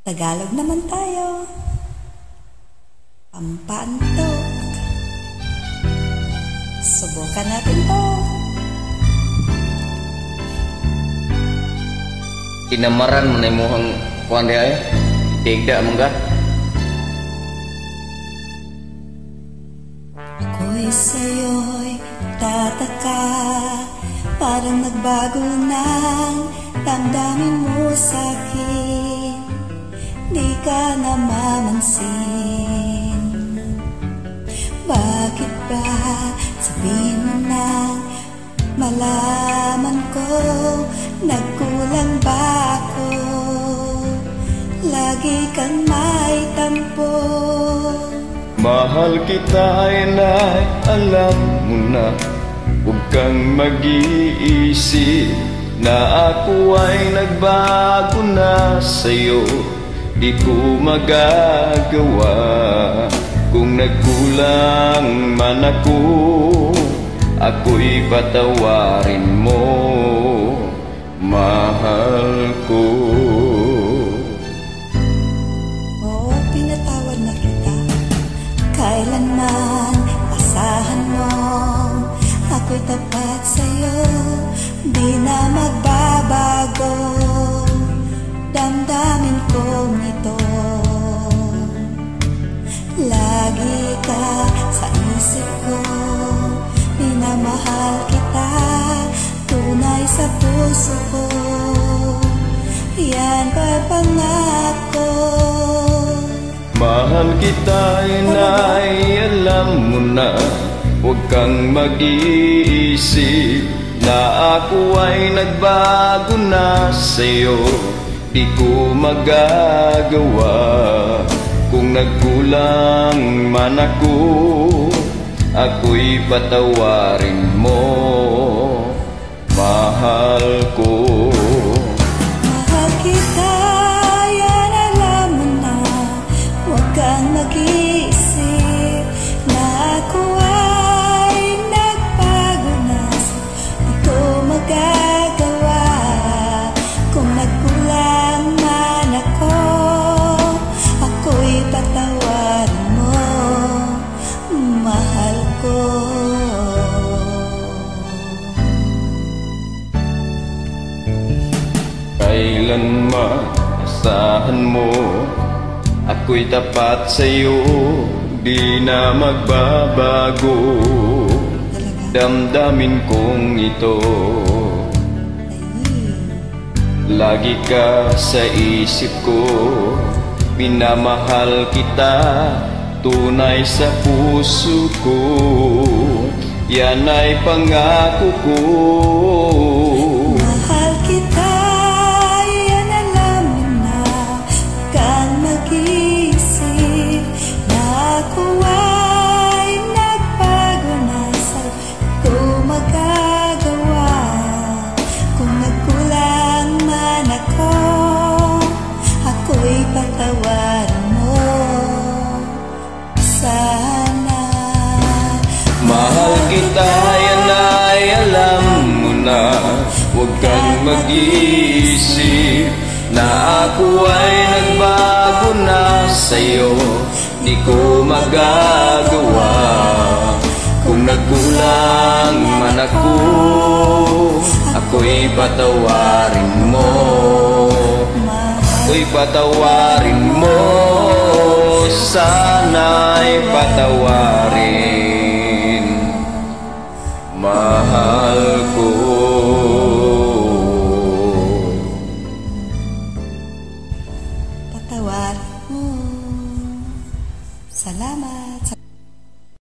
Tagalog naman tayo. Pampaantok. Subukan natin to. Tinamaran mo na imuhang kuwan di ay. Tigda mo ga. Ako'y sa'yo'y tataka, parang nagbago ng damdamin mo sa'kin. Di ka namamansin. Bakit ba sabihin mo nang malaman ko, nagkulang ba ako? Lagi kang may tampo. Mahal kita inay, alam mo na. Huwag kang mag-iisip na ako ay nagbago na sa'yo. Di ko magagawa kung nagkulang man ako. Ako'y patawarin mo, mahal ko. Oo, pinatawad na kita. Kailanman asahan mo, ako'y tapat sa'yo, di na magbabago. Damdamin kong ito, lagi ka sa isip ko. Minamahal kita, tunay sa puso ko. Yan ba'y pangako? Mahal kita inay, alam mo na. Huwag kang mag-iisip na ako ay nagbago na sa'yo. Di ko magagawa kung nagkulang man ako. Ako'y patawarin mo, mahal ko. Mahal kita, yan alam mo na. Huwag kang mag-iisip na ako ay nagbago na. Di ko magagawa kung nagkulang man ako. Ako'y patawarin mo, mahal ko. Kailanman asahan mo, ako'y tapat sa'yo, di na magbabago. Damdamin kong ito, lagi ka sa isip ko. Minamahal kita, tunay sa puso ko. Yan ay pangako ko. Mahal kita, yan alam mo na. Huwag kang mag-iisip na ako ay nagbago na sa'yo. Di ko magagawa kung nagkulang man ako. Ako'y patawarin mo sana. Mahal kita, yan ay alam mo na. Huwag kang mag-iisip na ako ay nagbago na sa'yo. Di ko magagawa kung nagkulang man ako. Ako'y patawarin mo, ako'y patawarin mo. Sana'y patawarin, mahal ko. Patawarin mo. Salamat sa